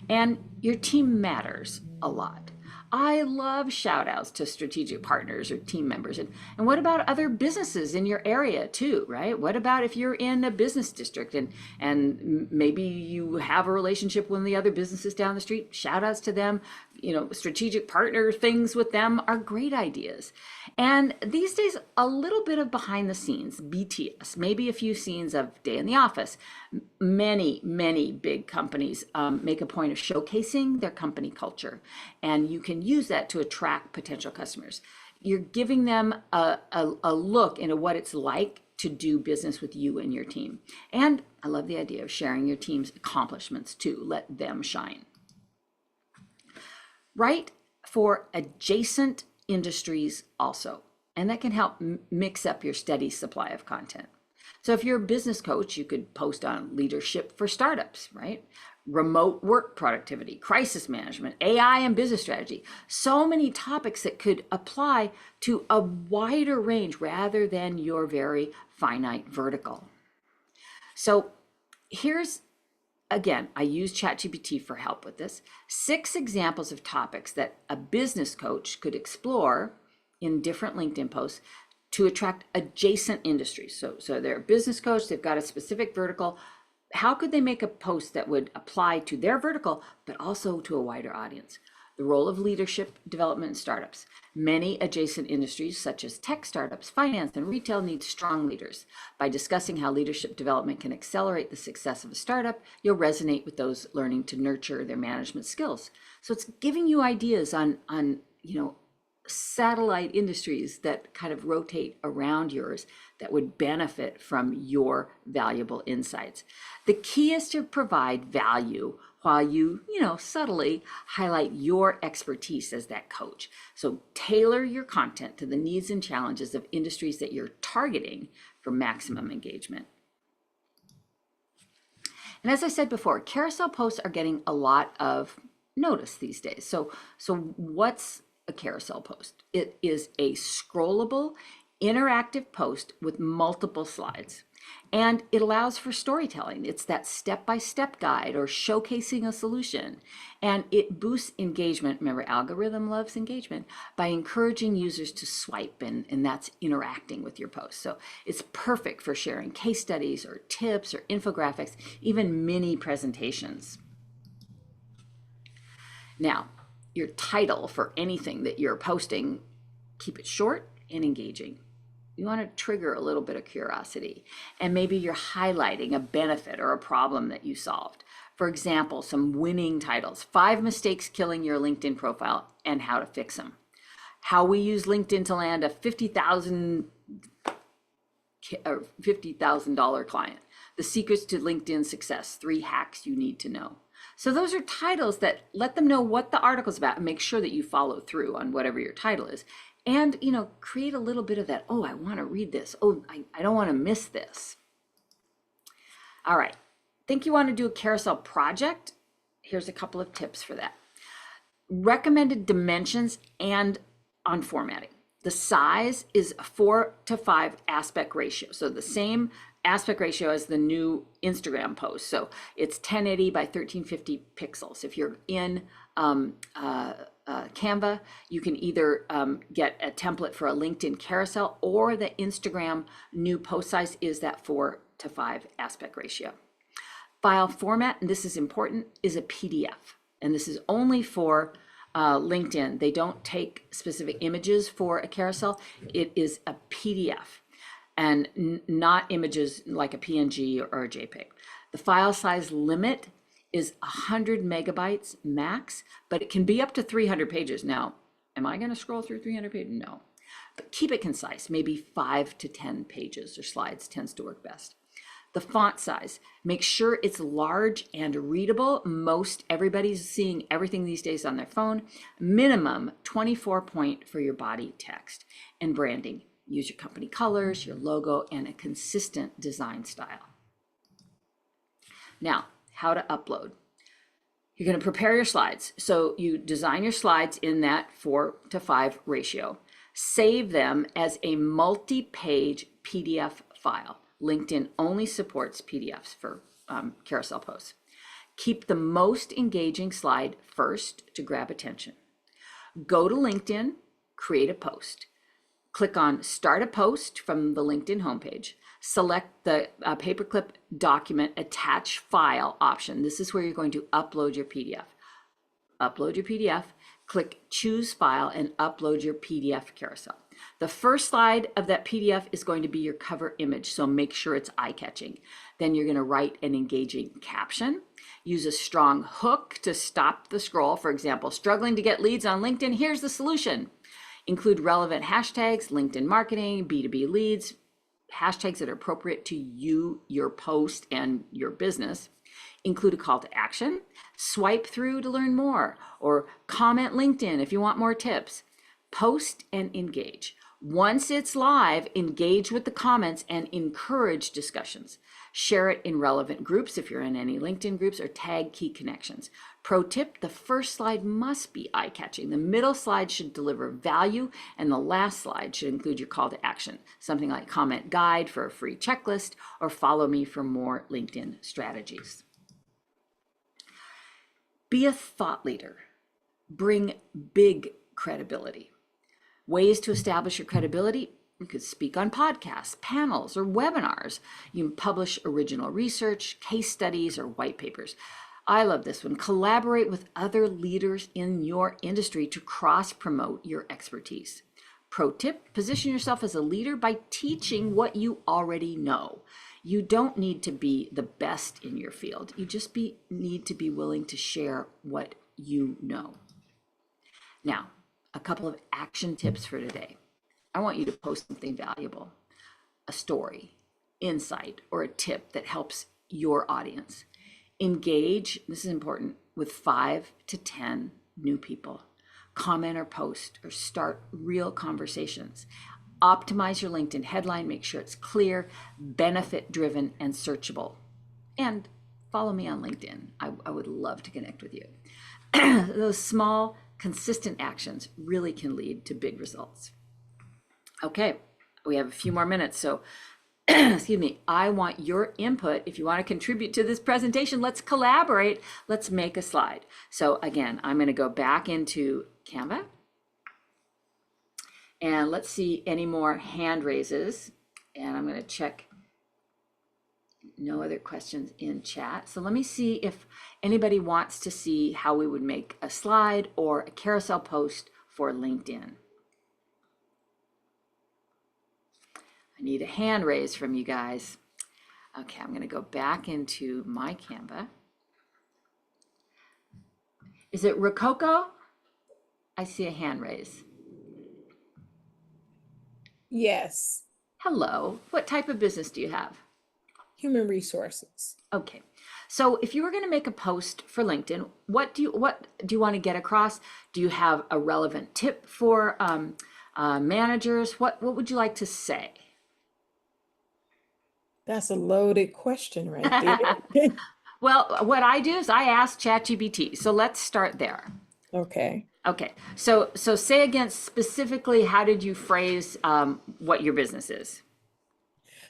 And your team matters a lot. I love shout outs to strategic partners or team members. And what about other businesses in your area too, right? What about if you're in a business district and maybe you have a relationship with one of the other businesses down the street? Shout outs to them, strategic partner things with them are great ideas. And these days, a little bit of behind the scenes, BTS, maybe a few scenes of Day in the Office. Many, many big companies make a point of showcasing their company culture, and you can use that to attract potential customers. You're giving them a look into what it's like to do business with you and your team. And I love the idea of sharing your team's accomplishments too. Let them shine. Write for adjacent industries also, and that can help mix up your steady supply of content. So if you're a business coach, you could post on leadership for startups, right? Remote work productivity, crisis management, AI and business strategy. So many topics that could apply to a wider range rather than your very finite vertical. So here's, again, I use ChatGPT for help with this. 6 examples of topics that a business coach could explore in different LinkedIn posts to attract adjacent industries. So they're a business coach, they've got a specific vertical. How could they make a post that would apply to their vertical, but also to a wider audience? The role of leadership development in startups. Many adjacent industries, such as tech startups, finance, and retail, need strong leaders. By discussing how leadership development can accelerate the success of a startup, you'll resonate with those learning to nurture their management skills. So it's giving you ideas on satellite industries that kind of rotate around yours that would benefit from your valuable insights. The key is to provide value while you subtly highlight your expertise as that coach. So tailor your content to the needs and challenges of industries that you're targeting for maximum engagement. And as I said before, carousel posts are getting a lot of notice these days. So what's a carousel post? It is a scrollable, interactive post with multiple slides. And it allows for storytelling. It's that step-by-step guide or showcasing a solution. And it boosts engagement. Remember, algorithm loves engagement by encouraging users to swipe, and that's interacting with your post. So it's perfect for sharing case studies or tips or infographics, even mini presentations. Now, your title for anything that you're posting, keep it short and engaging. You want to trigger a little bit of curiosity, and maybe you're highlighting a benefit or a problem that you solved. For example, some winning titles: 5 mistakes killing your LinkedIn profile and how to fix them. How we use LinkedIn to land a $50,000 client. The secrets to LinkedIn success: 3 hacks you need to know. So those are titles that let them know what the article's about and make sure that you follow through on whatever your title is. And, create a little bit of that, oh, I want to read this. Oh, I don't want to miss this. All right, Think you want to do a carousel project? Here's a couple of tips for that. Recommended dimensions and on formatting. The size is 4:5 aspect ratio. So the same aspect ratio as the new Instagram post. So it's 1080 by 1350 pixels. If you're in Canva, you can either get a template for a LinkedIn carousel, or the Instagram new post size is that 4:5 aspect ratio. File format, and this is important, is a PDF. And this is only for LinkedIn. They don't take specific images for a carousel. It is a PDF and not images like a PNG or a JPEG. The file size limit is 100 megabytes max, but it can be up to 300 pages. Now, am I going to scroll through 300 pages? No. But keep it concise. Maybe 5 to 10 pages or slides tends to work best. The font size, make sure it's large and readable. Most everybody's seeing everything these days on their phone. Minimum 24 point for your body text. And branding, use your company colors, your logo, and a consistent design style. Now, how to upload. You're going to prepare your slides. So you design your slides in that 4:5 ratio. Save them as a multi-page PDF file. LinkedIn only supports PDFs for carousel posts. Keep the most engaging slide first to grab attention. Go to LinkedIn, create a post. Click on Start a Post from the LinkedIn homepage. Select the paperclip document attach file option. This is where you're going to upload your PDF. Upload your PDF, click Choose File, and upload your PDF carousel. The first slide of that PDF is going to be your cover image, so make sure it's eye-catching. Then you're going to write an engaging caption. Use a strong hook to stop the scroll. For example, struggling to get leads on LinkedIn, here's the solution. Include relevant hashtags, LinkedIn marketing, B2B leads, hashtags that are appropriate to you, your post, and your business. Include a call to action. Swipe through to learn more, or comment LinkedIn if you want more tips. Post and engage. Once it's live, engage with the comments and encourage discussions. Share it in relevant groups if you're in any LinkedIn groups, or tag key connections. Pro tip, the first slide must be eye-catching. The middle slide should deliver value, and the last slide should include your call to action. Something like comment guide for a free checklist, or follow me for more LinkedIn strategies. Be a thought leader. Bring big credibility. Ways to establish your credibility: you could speak on podcasts, panels, or webinars. You can publish original research, case studies, or white papers. I love this one. Collaborate with other leaders in your industry to cross-promote your expertise. Pro tip, position yourself as a leader by teaching what you already know. You don't need to be the best in your field. You just need to be willing to share what you know. Now, a couple of action tips for today. I want you to post something valuable, a story, insight, or a tip that helps your audience. Engage, this is important, with 5 to 10 new people. Comment or post or start real conversations. Optimize your LinkedIn headline, make sure it's clear, benefit-driven, and searchable. And follow me on LinkedIn. I would love to connect with you. Those small, consistent actions really can lead to big results. Okay, we have a few more minutes, so excuse me, I want your input. If you want to contribute to this presentation, let's collaborate. Let's make a slide. So again, I'm going to go back into Canva, and let's see any more hand raises. And I'm going to check no other questions in chat. So let me see if anybody wants to see how we would make a slide or a carousel post for LinkedIn. I need a hand raise from you guys. Okay, I'm going to go back into my Canva. Is it Rococo? I see a hand raise. Yes, Hello. What type of business do you have? human resources. Okay. So if you were going to make a post for LinkedIn, what do you want to get across? Do you have a relevant tip for managers? What would you like to say? That's a loaded question right there. Well, what I do is I ask ChatGPT. So let's start there. Okay. Okay. So say again specifically, how did you phrase what your business is?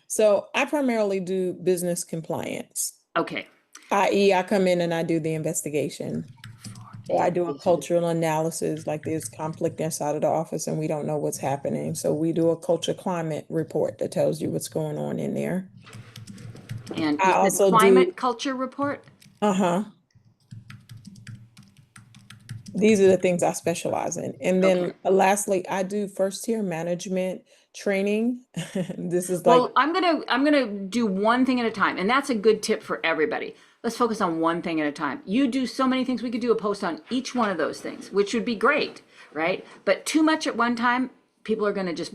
So I primarily do business compliance, Okay. i.e., I come in and I do the investigation. So I do a cultural analysis, like there's conflict inside of the office and we don't know what's happening. So we do a culture climate report that tells you what's going on in there. And I you said also climate do, culture report? These are the things I specialize in. And then Okay. lastly, I do first tier management training. This is like, Well, I'm gonna do one thing at a time, and that's a good tip for everybody. Let's focus on one thing at a time. You do so many things. We could do a post on each one of those things, which would be great, right? But too much at one time, people are gonna just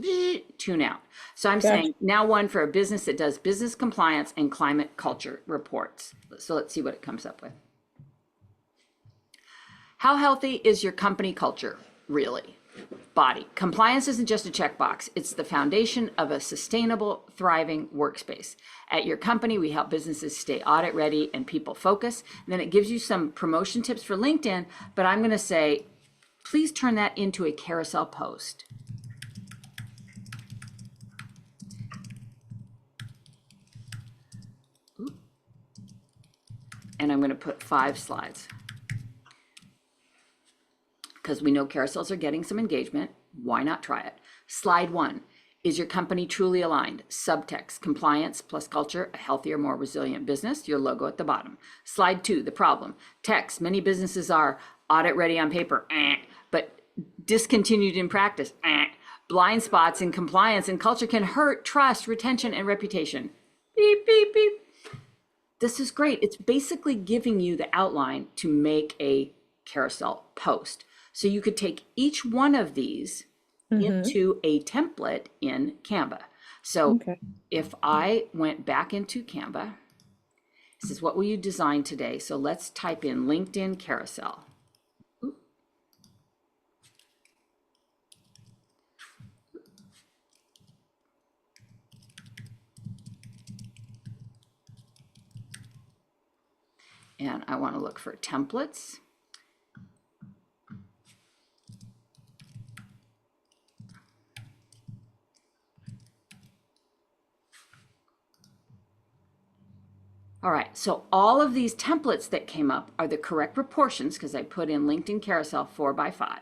tune out. So I'm Gotcha. saying now one for a business that does business compliance and climate culture reports. So let's see what it comes up with. How healthy is your company culture, really? Body. Compliance isn't just a checkbox. It's the foundation of a sustainable, thriving workspace. At your company, we help businesses stay audit ready and people focus. And then it gives you some promotion tips for LinkedIn, but I'm going to say, please turn that into a carousel post. And I'm going to put 5 slides. Because we know carousels are getting some engagement. Why not try it? Slide 1. Is your company truly aligned? Subtext, compliance plus culture, a healthier, more resilient business, your logo at the bottom. Slide 2, the problem. Text, many businesses are audit ready on paper, but discontinued in practice. Blind spots in compliance and culture can hurt trust, retention, and reputation. Beep, beep, beep. This is great. It's basically giving you the outline to make a carousel post. So you could take each one of these into a template in Canva. So Okay. if I went back into Canva, this is what will you design today? So let's type in LinkedIn carousel. And I want to look for templates. All right, so all of these templates that came up are the correct proportions because I put in LinkedIn carousel 4x5.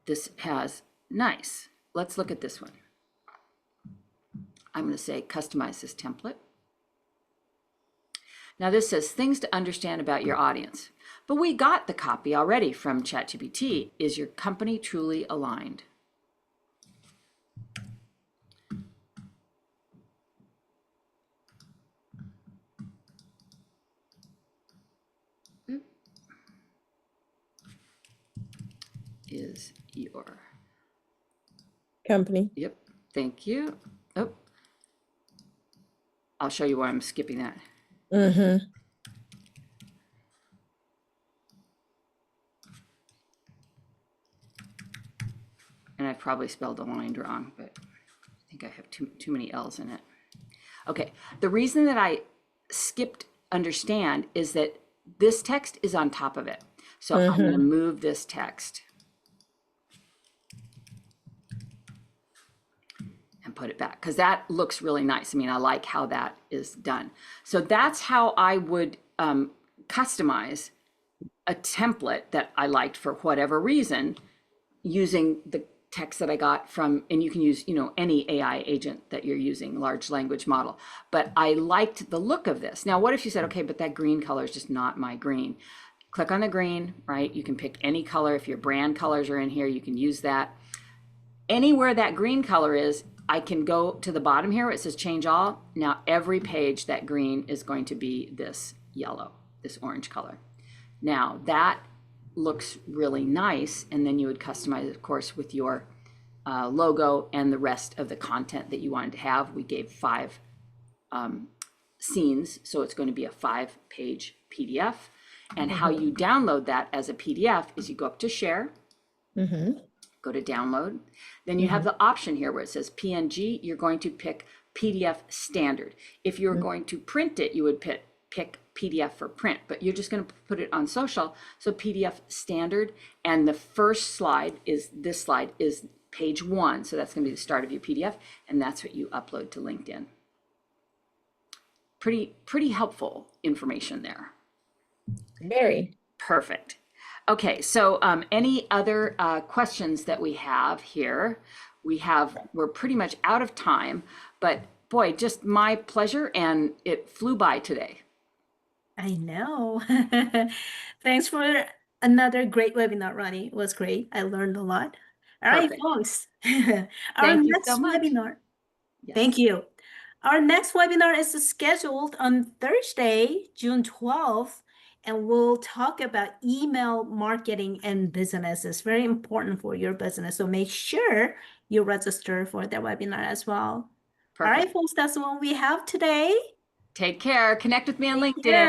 This has nice. Let's look at this one. I'm going to say customize this template. Now this says things to understand about your audience, but we got the copy already from ChatGPT. Is your company truly aligned? Is your Company. Yep, thank you. Oh, I'll show you why I'm skipping that. Mm-hmm. And I've probably spelled aligned wrong, but I think I have too many L's in it. Okay, the reason that I skipped understand is that this text is on top of it. So I'm going to move this text and put it back because that looks really nice. I mean, I like how that is done. So that's how I would customize a template that I liked for whatever reason using the text that I got from, and you can use, any AI agent that you're using, large language model. But I liked the look of this. Now, what if you said, okay, but that green color is just not my green? Click on the green, right? You can pick any color. If your brand colors are in here, you can use that. Anywhere that green color is, I can go to the bottom here where it says change all. Now every page that green is going to be this yellow, this orange color. Now that looks really nice. And then you would customize it, of course, with your logo and the rest of the content that you wanted to have. We gave 5 scenes, so it's going to be a 5-page PDF. And how you download that as a PDF is you go up to share, go to download. Then you have the option here where it says PNG. You're going to pick PDF standard. If you're going to print it, you would pick PDF for print, but you're just going to put it on social. So PDF standard, and the first slide is this slide is page 1. So that's going to be the start of your PDF, and that's what you upload to LinkedIn. Pretty helpful information there. Very. Perfect. Okay, so any other questions that we have here? We're pretty much out of time, but boy, just my pleasure, and it flew by today. I know. Thanks for another great webinar, Ronnie. It was great. I learned a lot. All right, Perfect. folks. Our Thank you next so much. webinar. Yes. Thank you. Our next webinar is scheduled on Thursday, June 12th, and we'll talk about email marketing and business. It's very important for your business, so make sure you register for that webinar as well. Perfect. All right, folks, that's what we have today. Take care. Connect with me on Take LinkedIn. care.